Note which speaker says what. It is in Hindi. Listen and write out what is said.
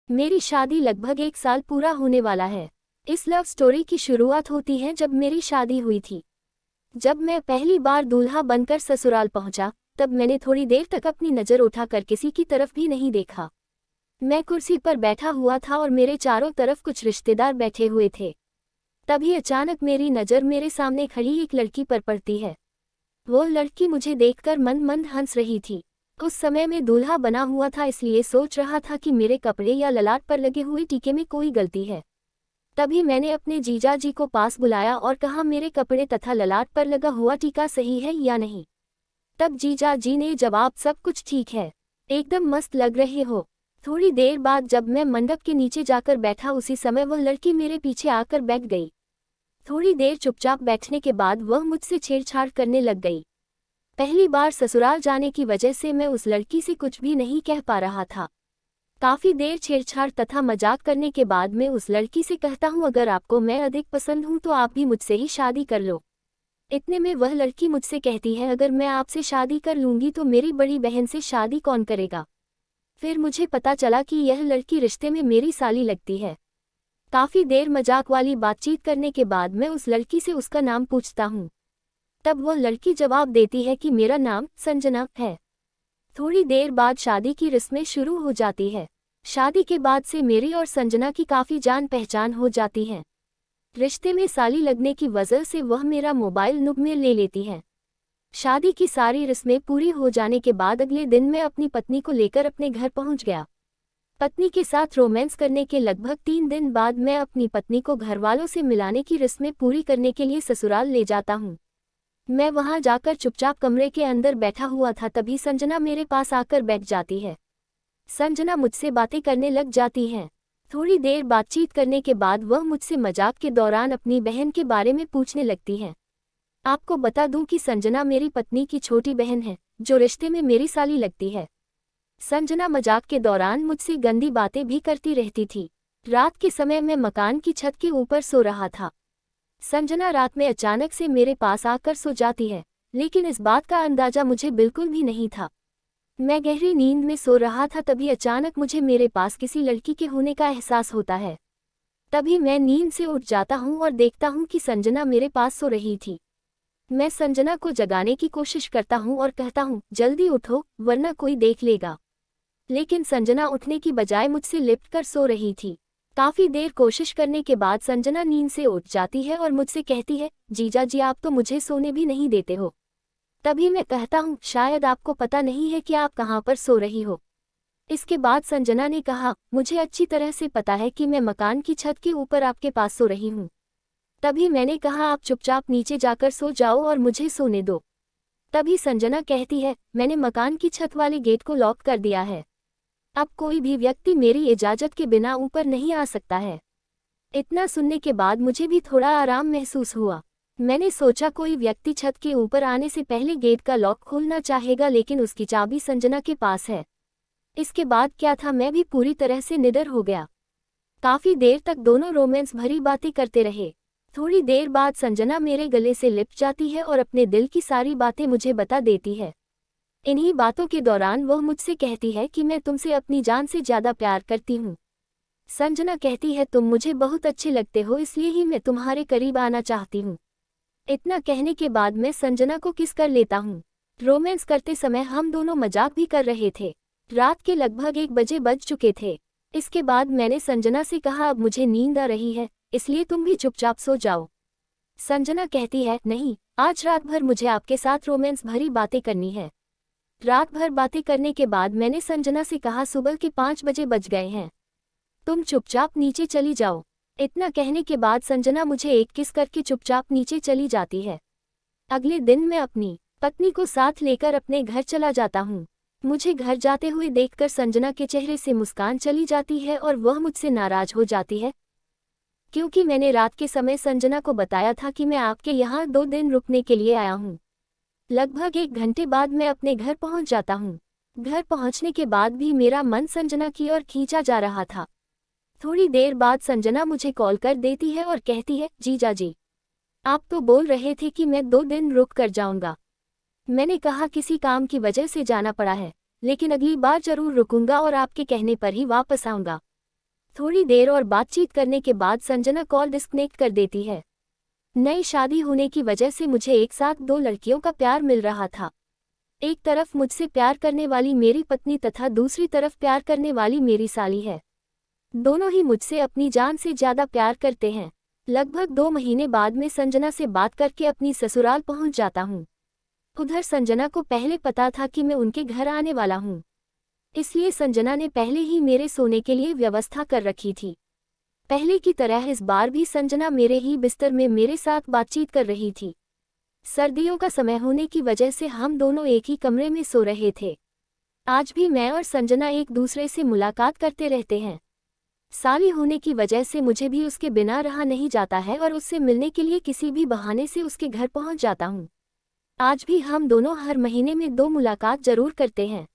Speaker 1: मेरी शादी लगभग 1 साल पूरा होने वाला है। इस लव स्टोरी की शुरुआत होती है जब मेरी शादी हुई थी। जब मैं पहली बार दूल्हा बनकर ससुराल पहुंचा, तब मैंने थोड़ी देर तक अपनी नज़र उठाकर किसी की तरफ भी नहीं देखा। मैं कुर्सी पर बैठा हुआ था और मेरे चारों तरफ कुछ रिश्तेदार बैठे हुए थे। तभी अचानक मेरी नज़र मेरे सामने खड़ी एक लड़की पर पड़ती है। वो लड़की मुझे देखकर मंद मंद हंस रही थी। उस समय मैं दूल्हा बना हुआ था, इसलिए सोच रहा था कि मेरे कपड़े या ललाट पर लगे हुए टीके में कोई गलती है। तभी मैंने अपने जीजा जी को पास बुलाया और कहा, मेरे कपड़े तथा ललाट पर लगा हुआ टीका सही है या नहीं। तब जीजा जी ने जवाब, सब कुछ ठीक है, एकदम मस्त लग रहे हो। थोड़ी देर बाद जब मैं मंडप के नीचे जाकर बैठा, उसी समय वह लड़की मेरे पीछे आकर बैठ गई। थोड़ी देर चुपचाप बैठने के बाद वह मुझसे छेड़छाड़ करने लग गई। पहली बार ससुराल जाने की वजह से मैं उस लड़की से कुछ भी नहीं कह पा रहा था। काफ़ी देर छेड़छाड़ तथा मजाक करने के बाद मैं उस लड़की से कहता हूँ, अगर आपको मैं अधिक पसंद हूँ तो आप भी मुझसे ही शादी कर लो। इतने में वह लड़की मुझसे कहती है, अगर मैं आपसे शादी कर लूँगी तो मेरी बड़ी बहन से शादी कौन करेगा। फिर मुझे पता चला कि यह लड़की रिश्ते में मेरी साली लगती है। काफ़ी देर मजाक वाली बातचीत करने के बाद मैं उस लड़की से उसका नाम पूछता हूँ। तब वह लड़की जवाब देती है कि मेरा नाम संजना है। थोड़ी देर बाद शादी की रस्में शुरू हो जाती है। शादी के बाद से मेरी और संजना की काफ़ी जान पहचान हो जाती है। रिश्ते में साली लगने की वजह से वह मेरा मोबाइल नुब में ले लेती है। शादी की सारी रस्में पूरी हो जाने के बाद अगले दिन मैं अपनी पत्नी को लेकर अपने घर पहुंच गया। पत्नी के साथ रोमांस करने के लगभग 3 दिन बाद मैं अपनी पत्नी को घरवालों से मिलाने की रस्में पूरी करने के लिए ससुराल ले जाता हूँ। मैं वहां जाकर चुपचाप कमरे के अंदर बैठा हुआ था, तभी संजना मेरे पास आकर बैठ जाती है। संजना मुझसे बातें करने लग जाती है। थोड़ी देर बातचीत करने के बाद वह मुझसे मजाक के दौरान अपनी बहन के बारे में पूछने लगती है। आपको बता दूं कि संजना मेरी पत्नी की छोटी बहन है, जो रिश्ते में मेरी साली लगती है। संजना मजाक के दौरान मुझसे गंदी बातें भी करती रहती थी। रात के समय मैं मकान की छत के ऊपर सो रहा था। संजना रात में अचानक से मेरे पास आकर सो जाती है, लेकिन इस बात का अंदाजा मुझे बिल्कुल भी नहीं था। मैं गहरी नींद में सो रहा था, तभी अचानक मुझे मेरे पास किसी लड़की के होने का एहसास होता है। तभी मैं नींद से उठ जाता हूँ और देखता हूँ कि संजना मेरे पास सो रही थी। मैं संजना को जगाने की कोशिश करता हूँ और कहता हूँ, जल्दी उठो वरना कोई देख लेगा। लेकिन संजना उठने की बजाय मुझसे लिपट कर सो रही थी। काफ़ी देर कोशिश करने के बाद संजना नींद से उठ जाती है और मुझसे कहती है, जीजा जी आप तो मुझे सोने भी नहीं देते हो। तभी मैं कहता हूँ, शायद आपको पता नहीं है कि आप कहाँ पर सो रही हो। इसके बाद संजना ने कहा, मुझे अच्छी तरह से पता है कि मैं मकान की छत के ऊपर आपके पास सो रही हूँ। तभी मैंने कहा, आप चुपचाप नीचे जाकर सो जाओ और मुझे सोने दो। तभी संजना कहती है, मैंने मकान की छत वाले गेट को लॉक कर दिया है। अब कोई भी व्यक्ति मेरी इजाज़त के बिना ऊपर नहीं आ सकता है। इतना सुनने के बाद मुझे भी थोड़ा आराम महसूस हुआ। मैंने सोचा कोई व्यक्ति छत के ऊपर आने से पहले गेट का लॉक खोलना चाहेगा, लेकिन उसकी चाबी संजना के पास है। इसके बाद क्या था, मैं भी पूरी तरह से निडर हो गया। काफ़ी देर तक दोनों रोमांस भरी बातें करते रहे। थोड़ी देर बाद संजना मेरे गले से लिपट जाती है और अपने दिल की सारी बातें मुझे बता देती है। इन्हीं बातों के दौरान वह मुझसे कहती है कि मैं तुमसे अपनी जान से ज़्यादा प्यार करती हूँ। संजना कहती है, तुम मुझे बहुत अच्छे लगते हो, इसलिए ही मैं तुम्हारे करीब आना चाहती हूँ। इतना कहने के बाद मैं संजना को किस कर लेता हूँ। रोमांस करते समय हम दोनों मजाक भी कर रहे थे। रात के लगभग 1 बजे बज चुके थे। इसके बाद मैंने संजना से कहा, अब मुझे नींद आ रही है, इसलिए तुम भी चुपचाप सो जाओ। संजना कहती है, नहीं, आज रात भर मुझे आपके साथ रोमांस भरी बातें करनी है। रात भर बातें करने के बाद मैंने संजना से कहा, सुबह के 5 बजे बज गए हैं, तुम चुपचाप नीचे चली जाओ। इतना कहने के बाद संजना मुझे एक किस करके चुपचाप नीचे चली जाती है। अगले दिन मैं अपनी पत्नी को साथ लेकर अपने घर चला जाता हूँ। मुझे घर जाते हुए देखकर संजना के चेहरे से मुस्कान चली जाती है और वह मुझसे नाराज हो जाती है, क्योंकि मैंने रात के समय संजना को बताया था कि मैं आपके यहाँ 2 दिन रुकने के लिए आया हूँ। लगभग 1 घंटे बाद मैं अपने घर पहुंच जाता हूं। घर पहुंचने के बाद भी मेरा मन संजना की ओर खींचा जा रहा था। थोड़ी देर बाद संजना मुझे कॉल कर देती है और कहती है, जीजा जी, आप तो बोल रहे थे कि मैं 2 दिन रुक कर जाऊंगा। मैंने कहा, किसी काम की वजह से जाना पड़ा है, लेकिन अगली बार जरूर रुकूंगा और आपके कहने पर ही वापस आऊंगा। थोड़ी देर और बातचीत करने के बाद संजना कॉल डिस्कनेक्ट कर देती है। नई शादी होने की वजह से मुझे एक साथ दो लड़कियों का प्यार मिल रहा था। एक तरफ मुझसे प्यार करने वाली मेरी पत्नी तथा दूसरी तरफ प्यार करने वाली मेरी साली है। दोनों ही मुझसे अपनी जान से ज़्यादा प्यार करते हैं। लगभग 2 महीने बाद में संजना से बात करके अपनी ससुराल पहुंच जाता हूं। उधर संजना को पहले पता था कि मैं उनके घर आने वाला हूं, इसलिए संजना ने पहले ही मेरे सोने के लिए व्यवस्था कर रखी थी। पहले की तरह इस बार भी संजना मेरे ही बिस्तर में मेरे साथ बातचीत कर रही थी। सर्दियों का समय होने की वजह से हम दोनों एक ही कमरे में सो रहे थे। आज भी मैं और संजना एक दूसरे से मुलाकात करते रहते हैं। साली होने की वजह से मुझे भी उसके बिना रहा नहीं जाता है और उससे मिलने के लिए किसी भी बहाने से उसके घर पहुंच जाता हूं। आज भी हम दोनों हर महीने में 2 मुलाकात जरूर करते हैं।